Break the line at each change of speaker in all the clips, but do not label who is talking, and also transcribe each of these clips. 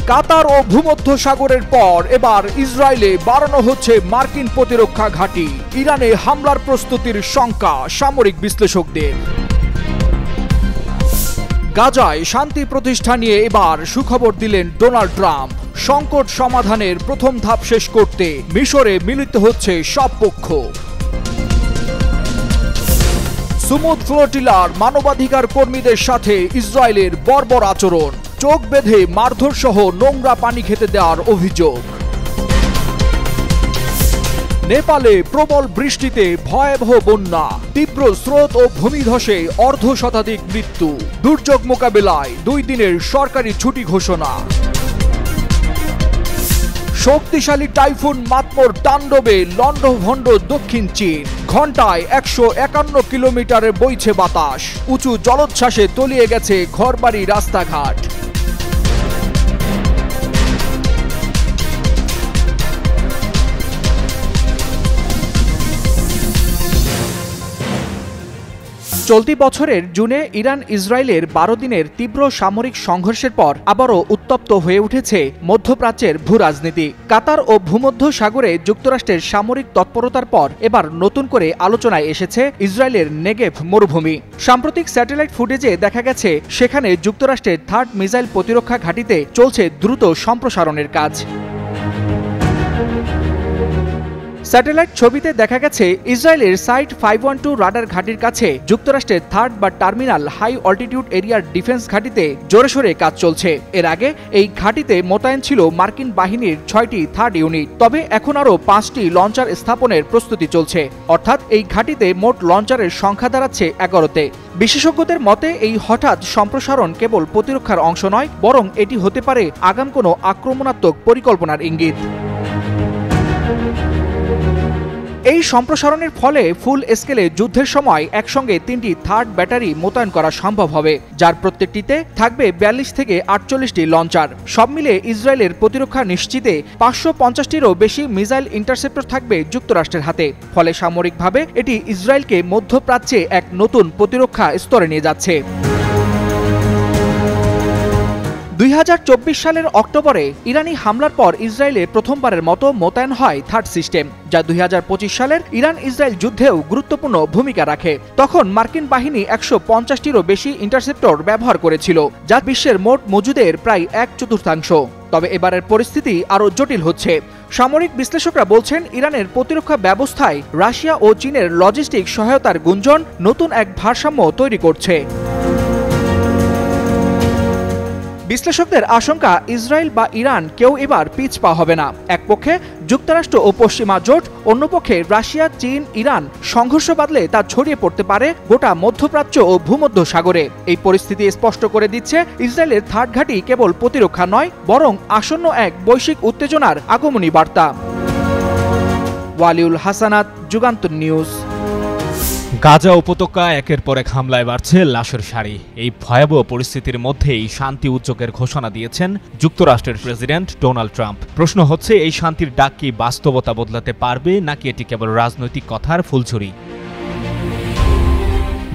কাতার ও ভূমধ্যসাগরের পর এবার ইসরায়েলে বাড়ানো হচ্ছে মার্কিন প্রতিরক্ষা ঘাঁটি। ইরানে হামলার প্রস্তুতির শঙ্কা সামরিক বিশ্লেষকদের। গাজায় শান্তি প্রতিষ্ঠা নিয়ে এবার সুখবর দিলেন ডোনাল্ড ট্রাম্প। সংকট সমাধানের প্রথম ধাপ শেষ করতে মিশরে মিলিত হচ্ছে সব পক্ষ। সুমুদ ফ্লোটিলার মানবাধিকার কর্মীদের সাথে ইসরায়েলের বর্বর আচরণ, চোখ বেঁধে মারধর সহ নোংরা পানি খেতে দেওয়ার অভিযোগ। নেপালে প্রবল বৃষ্টিতে ভয়াবহ বন্যা, তীব্র স্রোত ও ভূমিধসে অর্ধশতাধিক মৃত্যু। দুর্যোগ মোকাবিলায় 2 দিনের সরকারি ছুটি ঘোষণা। শক্তিশালী টাইফুন মাতমোর তাণ্ডবে লণ্ডভণ্ড দক্ষিণ চীন। ঘণ্টায় 151 কিলোমিটারে বইছে বাতাস। উঁচু জলোচ্ছ্বাসে তলিয়ে গেছে ঘরবাড়ি, রাস্তাঘাট। চলতি বছরের জুনে ইরান ইসরায়েলের 12 দিনের তীব্র সামরিক সংঘর্ষের পর আবারও উত্তপ্ত হয়ে উঠেছে মধ্যপ্রাচ্যের ভূরাজনীতি। কাতার ও ভূমধ্যসাগরে যুক্তরাষ্ট্রের সামরিক তৎপরতার পর এবার নতুন করে আলোচনায় এসেছে ইসরায়েলের নেগেভ মরুভূমি। সাম্প্রতিক স্যাটেলাইট ফুটেজে দেখা গেছে সেখানে যুক্তরাষ্ট্রের থার্ড মিসাইল প্রতিরক্ষা ঘাঁটিতে চলছে দ্রুত সম্প্রসারণের কাজ। স্যাটেলাইট ছবিতে দেখা গেছে ইসরায়েলের সাইট 512 রাডার ঘাঁটির কাছে যুক্তরাষ্ট্রের থার্ড বা টার্মিনাল হাই অল্টিটিউড এরিয়ার ডিফেন্স ঘাঁটিতে জোরেশোরে কাজ চলছে। এর আগে এই ঘাঁটিতে মোতায়েন ছিল মার্কিন বাহিনীর 6টি থার্ড ইউনিট। তবে এখন আরও 5টি লঞ্চার স্থাপনের প্রস্তুতি চলছে। অর্থাৎ এই ঘাঁটিতে মোট লঞ্চারের সংখ্যা দাঁড়াচ্ছে 11তে। বিশেষজ্ঞদের মতে এই হঠাৎ সম্প্রসারণ কেবল প্রতিরক্ষার অংশ নয়, বরং এটি হতে পারে আগাম কোনো আক্রমণাত্মক পরিকল্পনার ইঙ্গিত। এই সম্প্রসারণের ফলে ফুল স্কেলে যুদ্ধের সময় একসঙ্গে 3টি থার্ড ব্যাটারি মোতায়েন করা সম্ভব হবে, যার প্রত্যেকটিতে থাকবে 42 থেকে 48টি লঞ্চার। সব মিলে ইসরায়েলের প্রতিরক্ষা নিশ্চিতে 550টিরও বেশি মিসাইল ইন্টারসেপ্টর থাকবে যুক্তরাষ্ট্রের হাতে। ফলে সামরিকভাবে এটি ইসরায়েলকে মধ্যপ্রাচ্যে এক নতুন প্রতিরক্ষা স্তরে নিয়ে যাচ্ছে। 2024 সালের অক্টোবরে ইরানি হামলার পর ইসরায়েলে প্রথমবারের মতো মোতায়েন হয় থার্ড সিস্টেম, যা 2025 সালের ইরান ইসরায়েল যুদ্ধেও গুরুত্বপূর্ণ ভূমিকা রাখে। তখন মার্কিন বাহিনী 150টিরও বেশি ইন্টারসেপ্টর ব্যবহার করেছিল, যা বিশ্বের মোট মজুদের প্রায় 1/4। তবে এবারের পরিস্থিতি আরও জটিল হচ্ছে। সামরিক বিশ্লেষকরা বলছেন ইরানের প্রতিরক্ষা ব্যবস্থায় রাশিয়া ও চীনের লজিস্টিক সহায়তার গুঞ্জন নতুন এক ভারসাম্য তৈরি করছে। বিশ্লেষকদের আশঙ্কা, ইসরায়েল বা ইরান কেউ এবার পিছপা হবে না। এক পক্ষে যুক্তরাষ্ট্র ও পশ্চিমা জোট, অন্য পক্ষে রাশিয়া, চীন, ইরান। সংঘর্ষ বাদলে তা ছড়িয়ে পড়তে পারে গোটা মধ্যপ্রাচ্য ও ভূমধ্যসাগরে। এই পরিস্থিতি স্পষ্ট করে দিচ্ছে ইসরায়েলের থার্ড ঘাঁটি কেবল প্রতিরক্ষা নয়, বরং আসন্ন এক বৈশ্বিক উত্তেজনার আগমনী বার্তা। ওয়ালিউল হাসানাত, যুগান্তর নিউজ।
গাজা উপত্যকা একের পর এক হামলায় বাড়ছে লাশের সারি। এই ভয়াবহ পরিস্থিতির মধ্যেই শান্তি উদ্যোগের ঘোষণা দিয়েছেন যুক্তরাষ্ট্রের প্রেসিডেন্ট ডোনাল্ড ট্রাম্প। প্রশ্ন হচ্ছে, এই শান্তির ডাক কি বাস্তবতা বদলাতে পারবে, নাকি এটি কেবল রাজনৈতিক কথার ফুলঝুরি?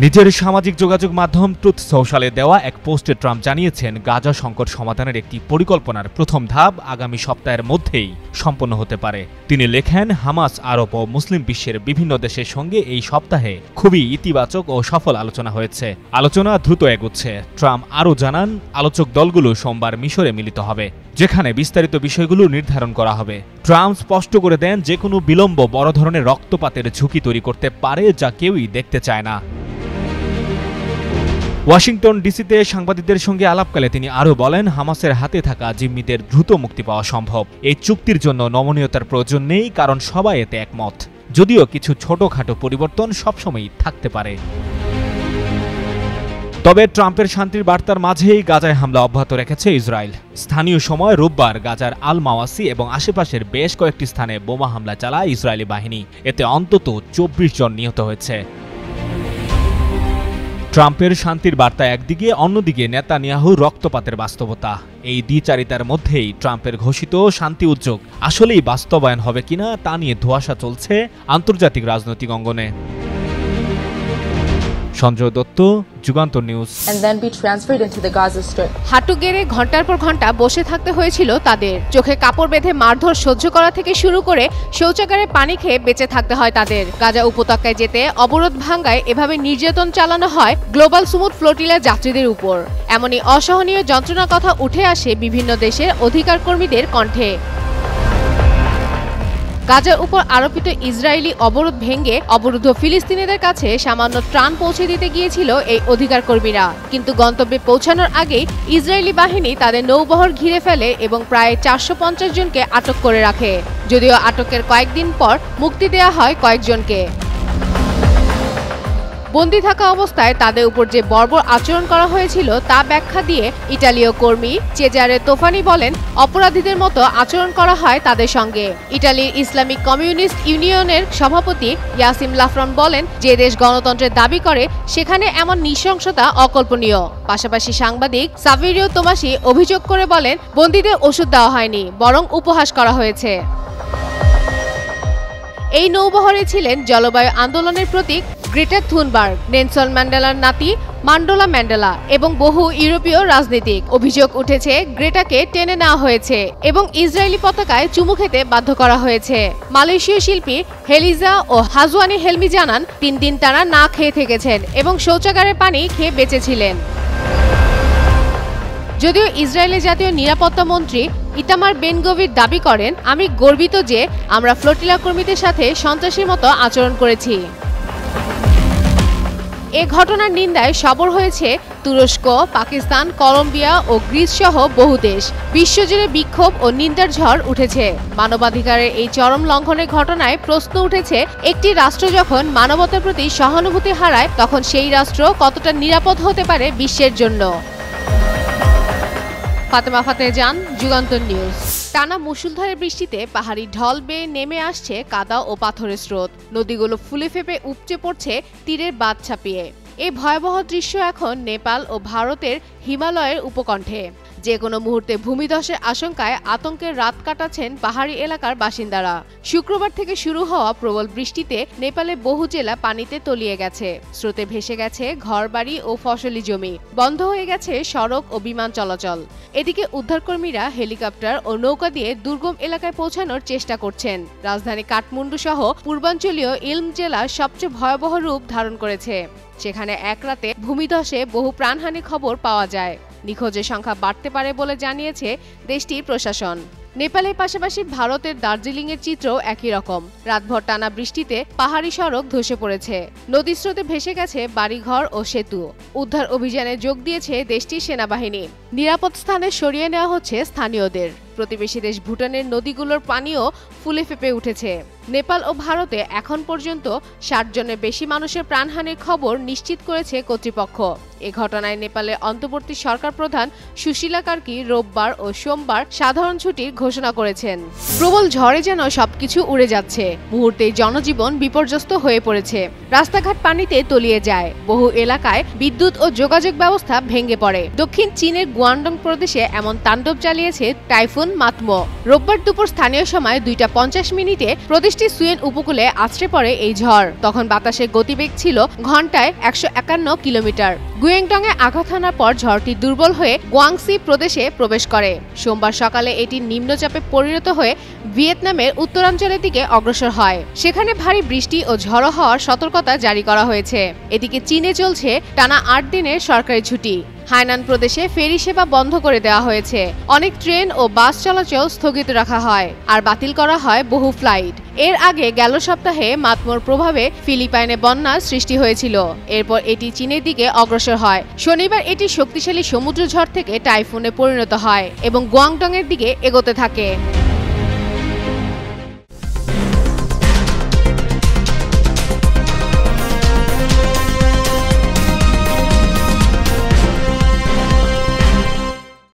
নিজের সামাজিক যোগাযোগ মাধ্যম ট্রুথ সোশ্যালে দেওয়া এক পোস্টে ট্রাম্প জানিয়েছেন, গাজা সংকট সমাধানের একটি পরিকল্পনার প্রথম ধাপ আগামী সপ্তাহের মধ্যেই সম্পন্ন হতে পারে। তিনি লেখেন, হামাস, আরব ও মুসলিম বিশ্বের বিভিন্ন দেশের সঙ্গে এই সপ্তাহে খুবই ইতিবাচক ও সফল আলোচনা হয়েছে। আলোচনা দ্রুত এগোচ্ছে। ট্রাম্প আরও জানান, আলোচক দলগুলো সোমবার মিশরে মিলিত হবে, যেখানে বিস্তারিত বিষয়গুলো নির্ধারণ করা হবে। ট্রাম্প স্পষ্ট করে দেন, যে কোনো বিলম্ব বড় ধরনের রক্তপাতের ঝুঁকি তৈরি করতে পারে, যা কেউই দেখতে চায় না। ওয়াশিংটন ডিসিতে সাংবাদিকদের সঙ্গে আলাপকালে তিনি আরও বলেন, হামাসের হাতে থাকা জিম্মিদের দ্রুত মুক্তি পাওয়া সম্ভব। এই চুক্তির জন্য নমনীয়তার প্রয়োজন নেই, কারণ সবাই এতে একমত, যদিও কিছু ছোটখাটো পরিবর্তন সবসময়ই থাকতে পারে। তবে ট্রাম্পের শান্তির বার্তার মাঝেই গাজায় হামলা অব্যাহত রেখেছে ইসরায়েল। স্থানীয় সময় রোববার গাজার আল মাওয়াসি এবং আশেপাশের বেশ কয়েকটি স্থানে বোমা হামলা চালায় ইসরায়েলি বাহিনী। এতে অন্তত 24 জন নিহত হয়েছে। ট্রাম্পের শান্তির বার্তা একদিকে, অন্যদিকে নেতানিয়াহুর রক্তপাতের বাস্তবতা। এই দ্বিচারিতার মধ্যেই ট্রাম্পের ঘোষিত শান্তি উদ্যোগ আসলেই বাস্তবায়ন হবে কিনা তা নিয়ে ধোঁয়াশা চলছে আন্তর্জাতিক রাজনৈতিক অঙ্গনে। সঞ্জয় দত্ত, যুগান্তর নিউজ।
হাঁটু গেড়ে ঘন্টার পর ঘন্টা বসে থাকতে হয়েছিল তাদের। চোখে কাপড় বেঁধে মারধর সহ্য করা থেকে শুরু করে শৌচাগারে পানি খেয়ে বেঁচে থাকতে হয় তাদের। গাজা উপত্যকায় যেতে অবরোধ ভাঙ্গায় এভাবে নির্যাতন চালানো হয় গ্লোবাল সুমুদ ফ্লোটিলা যাত্রীদের উপর। এমনই অসহনীয় যন্ত্রণার কথা উঠে আসে বিভিন্ন দেশের অধিকার কর্মীদের কণ্ঠে। গাজার উপর আরোপিত ইসরায়েলি অবরোধ ভেঙে অবরুদ্ধ ফিলিস্তিনিদের কাছে সামান্য ত্রাণ পৌঁছে দিতে গিয়েছিল এই অধিকার কর্মীরা, কিন্তু গন্তব্যে পৌঁছানোর আগেই ইসরায়েলি বাহিনী তাদের নৌবহর ঘিরে ফেলে এবং প্রায় 450 জনকে আটক করে রাখে। যদিও আটকের কয়েকদিন পর মুক্তি দেওয়া হয় কয়েকজনকে। বন্দী থাকা অবস্থায় তাদের উপর যে বর্বর আচরণ করা হয়েছিল তা ব্যাখ্যা দিয়ে ইটালীয় কর্মী চেজারে তোফানি বলেন, অপরাধীদের মতো আচরণ করা হয় তাদের সঙ্গে। ইটালির ইসলামিক কমিউনিস্ট ইউনিয়নের সভাপতি ইয়াসিম লাফরন বলেন, যে দেশ গণতন্ত্রের দাবি করে সেখানে এমন নৃশংসতা অকল্পনীয়। পাশাপাশি সাংবাদিক সাভেরিও তোমাসি অভিযোগ করে বলেন, বন্দীদের ওষুধ দেওয়া হয়নি, বরং উপহাস করা হয়েছে। এই নৌবহরে ছিলেন জলবায়ু আন্দোলনের প্রতীক গ্রেটা থুনবার্গ, নেলসন ম্যান্ডেলার নাতি মান্ডোলা ম্যান্ডেলা এবং বহু ইউরোপীয় রাজনীতিক। অভিযোগ উঠেছে গ্রেটাকে টেনে নেওয়া হয়েছে এবং ইসরায়েলি পতাকায় চুমু খেতে বাধ্য করা হয়েছে। মালয়েশীয় শিল্পী হেলিজা ও হাজওয়ানি হেলমি জানান, 3 দিন তারা না খেয়ে থেকেছেন এবং শৌচাগারের পানি খেয়ে বেঁচেছিলেন। যদিও ইসরায়েলের জাতীয় নিরাপত্তা মন্ত্রী ইতামার বেন-গভির দাবি করেন, আমি গর্বিত যে আমরা ফ্লোটিলা কর্মীদের সাথে সন্ত্রাসীর মতো আচরণ করেছি। এ ঘটনার নিন্দায় সরব হয়েছে তুরস্ক, পাকিস্তান, কলম্বিয়া ও গ্রিস সহ বহু দেশ। বিশ্বজুড়ে বিক্ষোভ ও নিন্দার ঝড় উঠেছে। মানবাধিকারের এই চরম লঙ্ঘনের ঘটনায় প্রশ্ন উঠেছে, একটি রাষ্ট্র যখন মানবতার প্রতি সহানুভূতি হারায় তখন সেই রাষ্ট্র কতটা নিরাপদ হতে পারে বিশ্বের জন্য। ফাতেমা ফাতেজান, যুগান্তর নিউজ। টানা মুষলধারে বৃষ্টিতে পাহাড়ি ঢল বেয়ে নেমে আসছে কাদা ও পাথরের স্রোত। নদীগুলো ফুলে ফেপে উপচে পড়ছে তীরের বাঁধ ছাপিয়ে। এই ভয়াবহ দৃশ্য এখন নেপাল ও ভারতের হিমালয়ের উপকণ্ঠে। যে কোনো মুহূর্তে ভূমিধসের আশঙ্কায় আতঙ্কের রাত কাটাচ্ছেন পাহাড়ি এলাকার বাসিন্দারা। শুক্রবার থেকে শুরু হওয়া প্রবল বৃষ্টিতে নেপালে বহু জেলা পানিতে তলিয়ে গেছে। স্রোতে ভেসে গেছে ঘরবাড়ি ও ফসলি জমি। বন্ধ হয়ে গেছে সড়ক ও বিমান চলাচল। এদিকে উদ্ধারকর্মীরা হেলিকপ্টার ও নৌকা দিয়ে দুর্গম এলাকায় পৌঁছানোর চেষ্টা করছেন। রাজধানী কাঠমান্ডু সহ পূর্বাঞ্চলীয় ইলম জেলা সবচেয়ে ভয়াবহ রূপ ধারণ করেছে। সেখানে এক রাতে ভূমিধসে বহু প্রাণহানির খবর পাওয়া যায়। নিখোঁজের সংখ্যা বাড়তে পারে বলে জানিয়েছে দেশটির প্রশাসন। নেপালের পাশাপাশি ভারতের দার্জিলিংয়ের চিত্রও একই রকম। রাতভর টানা বৃষ্টিতে পাহাড়ি সড়ক ধসে পড়েছে। নদীর স্রোতে ভেসে গেছে বাড়িঘর ও সেতু। উদ্ধার অভিযানে যোগ দিয়েছে দেশটির সেনাবাহিনী। নিরাপদ স্থানে সরিয়ে নেওয়া হচ্ছে স্থানীয়দের। প্রতিবেশী দেশ ভুটানের নদীগুলোর পানিও ফুলে ফেপে উঠেছে। নেপাল ও ভারতে এখন পর্যন্ত 60 জনের বেশি মানুষের প্রাণহানির খবর নিশ্চিত করেছে কর্তৃপক্ষ। এ ঘটনায় নেপালের অন্তর্বর্তী সরকার প্রধান সুশীলা কার্কি রোববার ও সোমবার সাধারণ ছুটির ঘোষণা করেছেন। প্রবল ঝড়ে যেন সবকিছু উড়ে যাচ্ছে। মুহূর্তেই জনজীবন বিপর্যস্ত হয়ে পড়েছে। রাস্তাঘাট পানিতে তলিয়ে যায়। বহু এলাকায় বিদ্যুৎ ও যোগাযোগ ব্যবস্থা ভেঙে পড়ে। দক্ষিণ চীনের গুয়াংডং প্রদেশে এমন তাণ্ডব চালিয়েছে টাইফুন মাতমো। রোববার দুপুর স্থানীয় সময় 2টা 50 মিনিটে প্রদেশটির সুয়েন উপকূলে আছড়ে পড়ে এই ঝড়। তখন বাতাসের গতিবেগ ছিল ঘন্টায় 151 কিলোমিটার। গুয়াংডংয়ে আঘাত হানার পর ঝড়টি দুর্বল হয়ে গুয়াংসি প্রদেশে প্রবেশ করে। সোমবার সকালে এটি নিম্নচাপে পরিণত হয়ে ভিয়েতনামের উত্তরাঞ্চলের দিকে অগ্রসর হয়। সেখানে ভারী বৃষ্টি ও ঝড়ো হওয়ার সতর্কতা জারি করা হয়েছে। এদিকে চীনে চলছে টানা 8 দিনের সরকারি ছুটি। হাইনান প্রদেশে ফেরি সেবা বন্ধ করে দেওয়া হয়েছে। অনেক ট্রেন ও বাস চলাচল স্থগিত রাখা হয় আর বাতিল করা হয় বহু ফ্লাইট। এর আগে গেল সপ্তাহে মাতমোর প্রভাবে ফিলিপাইনে বন্যার সৃষ্টি হয়েছিল। এরপর এটি চীনের দিকে অগ্রসর হয়। শনিবার এটি শক্তিশালী সমুদ্র ঝড় থেকে টাইফুনে পরিণত হয় এবং গুয়াংডং এর দিকে এগোতে থাকে।